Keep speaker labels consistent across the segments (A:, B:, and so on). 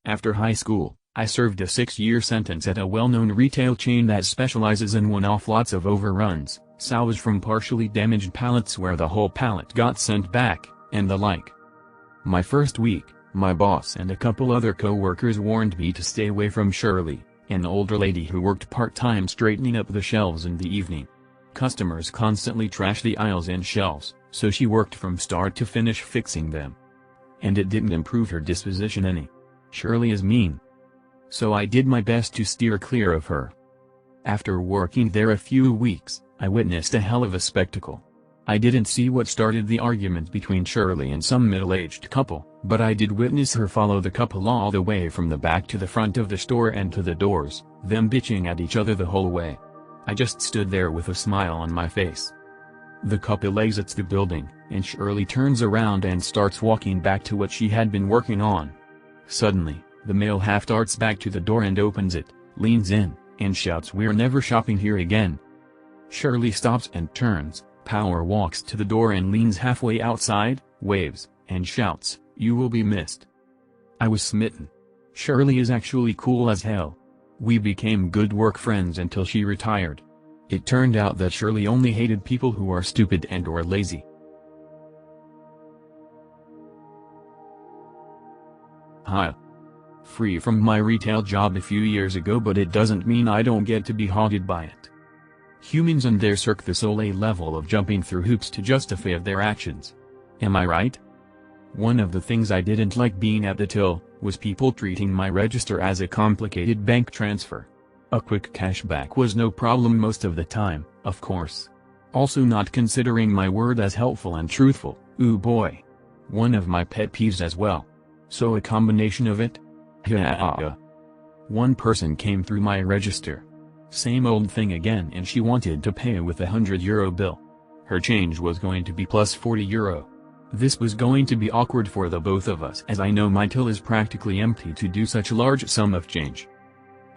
A: After high school, I served a 6-year sentence at a well-known retail chain that specializes in one-off lots of overruns, salvage from partially damaged pallets where the whole pallet got sent back, and the like. My first week, my boss and a couple other co-workers warned me to stay away from Shirley, an older lady who worked part-time straightening up the shelves in the evening. Customers constantly trashed the aisles and shelves, so she worked from start to finish fixing them. And it didn't improve her disposition any. Shirley is mean. So I did my best to steer clear of her. After working there a few weeks, I witnessed a hell of a spectacle. I didn't see what started the argument between Shirley and some middle-aged couple, but I did witness her follow the couple all the way from the back to the front of the store and to the doors, them bitching at each other the whole way. I just stood there with a smile on my face. The couple exits the building, and Shirley turns around and starts walking back to what she had been working on. Suddenly, the male half darts back to the door and opens it, leans in, and shouts, "We're never shopping here again." Shirley stops and turns, power walks to the door and leans halfway outside, waves, and shouts, "You will be missed." I was smitten. Shirley is actually cool as hell. We became good work friends until she retired. It turned out that Shirley only hated people who are stupid and or lazy. Hi. Free from my retail job a few years ago, but it doesn't mean I don't get to be haunted by it. Humans and their Cirque du Soleil level of jumping through hoops to justify their actions. Am I right? One of the things I didn't like being at the till, was people treating my register as a complicated bank transfer. A quick cashback was no problem most of the time, of course. Also not considering my word as helpful and truthful, ooh boy. One of my pet peeves as well. So a combination of it? Yeah. One person came through my register. Same old thing again, and she wanted to pay with a €100 bill. Her change was going to be plus €40. This was going to be awkward for the both of us, as I know my till is practically empty to do such a large sum of change.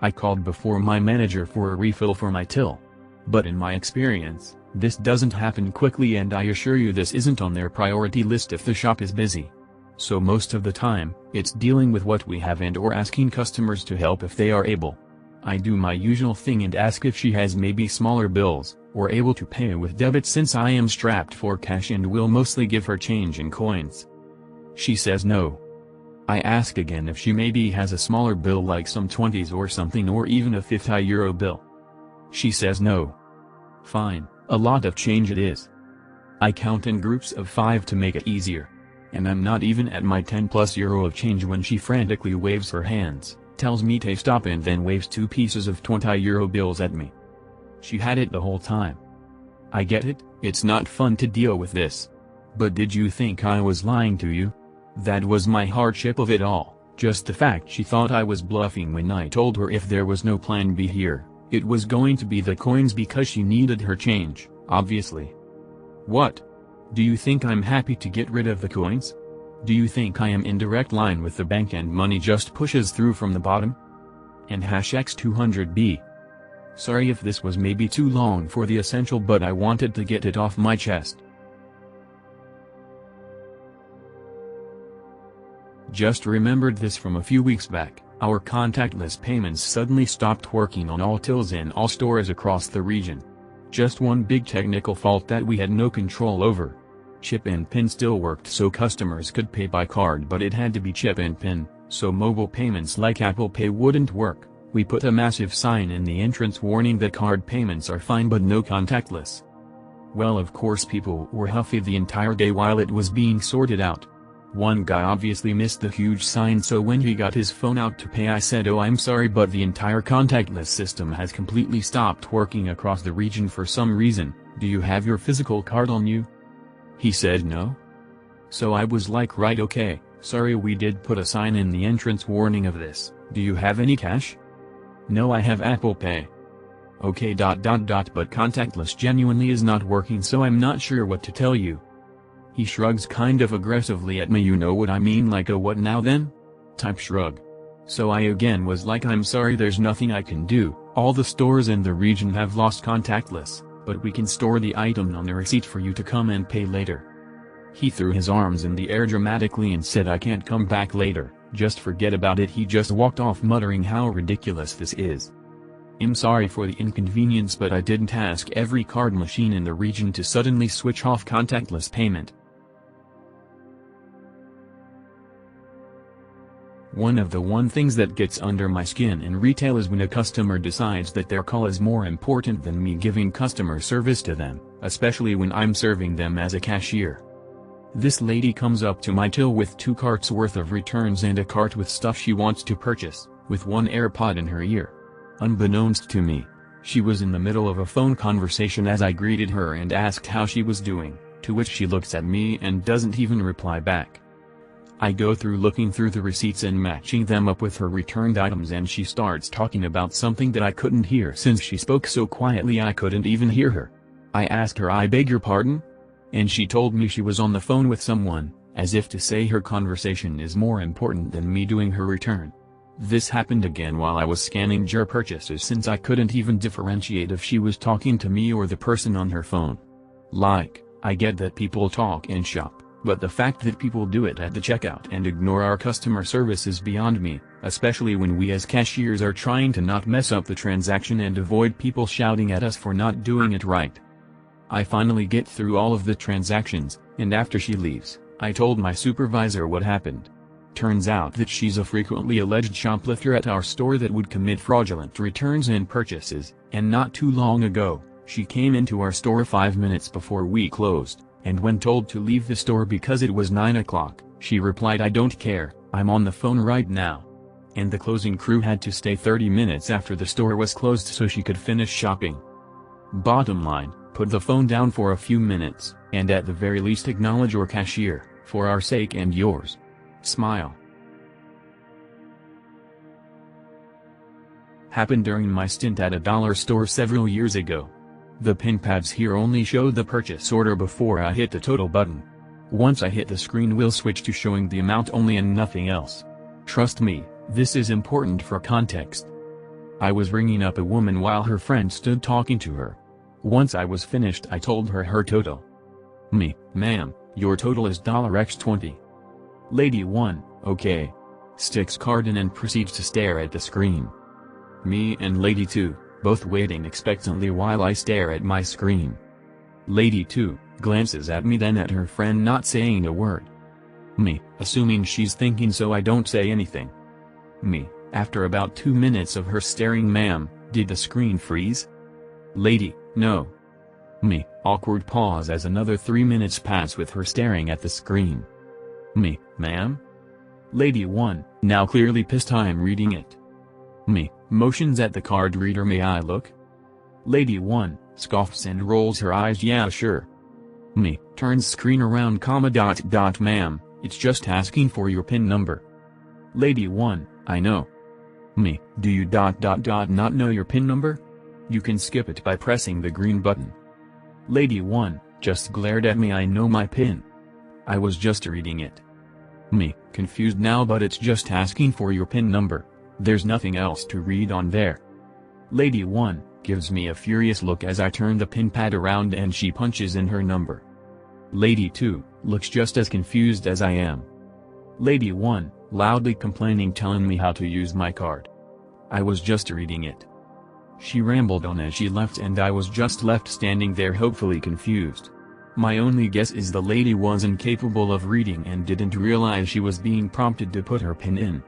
A: I called before my manager for a refill for my till. But in my experience, this doesn't happen quickly, and I assure you this isn't on their priority list if the shop is busy. So most of the time, it's dealing with what we have and or asking customers to help if they are able. I do my usual thing and ask if she has maybe smaller bills, or able to pay with debit since I am strapped for cash and will mostly give her change in coins. She says no. I ask again if she maybe has a smaller bill like some 20s or something, or even a €50 bill. She says no. Fine, a lot of change it is. I count in groups of 5 to make it easier. And I'm not even at my €10+ of change when she frantically waves her hands, tells me to stop, and then waves 2 pieces of €20 bills at me. She had it the whole time. I get it, it's not fun to deal with this. But did you think I was lying to you? That was my hardship of it all, just the fact she thought I was bluffing when I told her if there was no plan B here, it was going to be the coins because she needed her change, obviously. What? Do you think I'm happy to get rid of the coins? Do you think I am in direct line with the bank and money just pushes through from the bottom? And #X200B. Sorry if this was maybe too long for the essential, but I wanted to get it off my chest. Just remembered this from a few weeks back, our contactless payments suddenly stopped working on all tills in all stores across the region. Just one big technical fault that we had no control over. Chip and PIN still worked so customers could pay by card, but it had to be chip and PIN, so mobile payments like Apple Pay wouldn't work. We put a massive sign in the entrance warning that card payments are fine but no contactless. Well, of course people were huffy the entire day while it was being sorted out. One guy obviously missed the huge sign, so when he got his phone out to pay I said, "Oh, I'm sorry, but the entire contactless system has completely stopped working across the region for some reason. Do you have your physical card on you?" He said no. So I was like, right, okay, sorry, we did put a sign in the entrance warning of this. Do you have any cash? No, I have Apple Pay. Okay, but contactless genuinely is not working, so I'm not sure what to tell you. He shrugs kind of aggressively at me, you know what I mean, like a what now then? Type shrug. So I again was like, I'm sorry, there's nothing I can do, all the stores in the region have lost contactless, but we can store the item on a receipt for you to come and pay later. He threw his arms in the air dramatically and said, I can't come back later, Just forget about it. He just walked off muttering how ridiculous this is. I'm sorry for the inconvenience, but I didn't ask every card machine in the region to suddenly switch off contactless payment. One of the things that gets under my skin in retail is when a customer decides that their call is more important than me giving customer service to them, especially when I'm serving them as a cashier. This lady comes up to my till with 2 carts worth of returns and a cart with stuff she wants to purchase, with one AirPod in her ear. Unbeknownst to me, she was in the middle of a phone conversation as I greeted her and asked how she was doing, to which she looks at me and doesn't even reply back. I go through looking through the receipts and matching them up with her returned items, and she starts talking about something that I couldn't hear since she spoke so quietly I couldn't even hear her. I asked her, "I beg your pardon?" And she told me she was on the phone with someone, as if to say her conversation is more important than me doing her return. This happened again while I was scanning your purchases, since I couldn't even differentiate if she was talking to me or the person on her phone. Like, I get that people talk and shop, but the fact that people do it at the checkout and ignore our customer service is beyond me, especially when we as cashiers are trying to not mess up the transaction and avoid people shouting at us for not doing it right. I finally get through all of the transactions, and after she leaves, I told my supervisor what happened. Turns out that she's a frequently alleged shoplifter at our store that would commit fraudulent returns and purchases, and not too long ago, she came into our store 5 minutes before we closed, and when told to leave the store because it was 9 o'clock, she replied, "I don't care, I'm on the phone right now." And the closing crew had to stay 30 minutes after the store was closed so she could finish shopping. Bottom line, put the phone down for a few minutes, and at the very least acknowledge your cashier, for our sake and yours. Smile. Happened during my stint at a dollar store several years ago. The pin pads here only show the purchase order before I hit the total button. Once I hit the screen will switch to showing the amount only and nothing else. Trust me, this is important for context. I was ringing up a woman while her friend stood talking to her. Once I was finished I told her her total. Me, "Ma'am, your total is $X20. Lady 1, okay. Sticks card in and proceeds to stare at the screen. Me and Lady 2, both waiting expectantly while I stare at my screen. Lady 2, glances at me then at her friend not saying a word. Me, assuming she's thinking so I don't say anything. Me, after about 2 minutes of her staring, "Ma'am, did the screen freeze?" Lady, "No." Me, awkward pause as another 3 minutes pass with her staring at the screen. Me, "Ma'am?" Lady 1, now clearly pissed, "I'm reading it." Me, motions at the card reader, "May I look?" Lady 1, scoffs and rolls her eyes, "Yeah sure." Me, turns screen around, "Ma'am, it's just asking for your PIN number." Lady 1, "I know." Me, "Do you not know your PIN number? You can skip it by pressing the green button." Lady 1, just glared at me, "I know my PIN. I was just reading it." Me, confused now, "But it's just asking for your PIN number. There's nothing else to read on there." Lady 1, gives me a furious look as I turn the PIN pad around and she punches in her number. Lady 2, looks just as confused as I am. Lady 1, loudly complaining, telling me how to use my card. I was just reading it. She rambled on as she left and I was just left standing there hopefully confused. My only guess is the lady was incapable of reading and didn't realize she was being prompted to put her PIN in.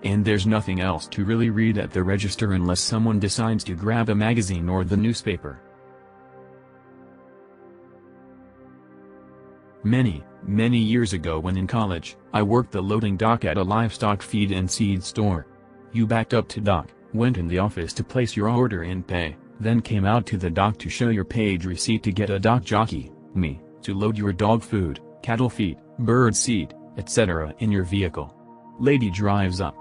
A: And there's nothing else to really read at the register unless someone decides to grab a magazine or the newspaper. Many years ago when in college, I worked the loading dock at a livestock feed and seed store. You backed up to dock, went in the office to place your order and pay, then came out to the dock to show your page receipt to get a dock jockey, me, to load your dog food, cattle feed, bird seed, etc. in your vehicle. Lady drives up,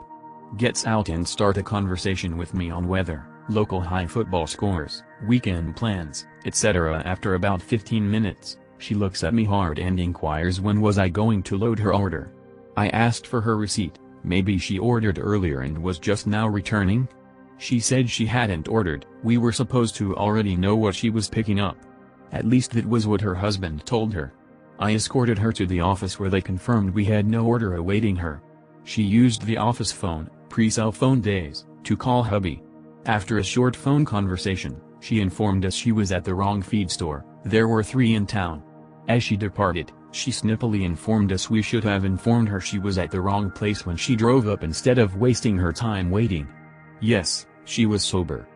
A: gets out and start a conversation with me on weather, local high football scores, weekend plans, etc. After about 15 minutes, she looks at me hard and inquires when was I going to load her order. I asked for her receipt, maybe she ordered earlier and was just now returning? She said she hadn't ordered, we were supposed to already know what she was picking up. At least that was what her husband told her. I escorted her to the office where they confirmed we had no order awaiting her. She used the office phone, pre-cell phone days, to call hubby. After a short phone conversation, she informed us she was at the wrong feed store. There were 3 in town. As she departed, she snippily informed us we should have informed her she was at the wrong place when she drove up instead of wasting her time waiting. Yes, she was sober.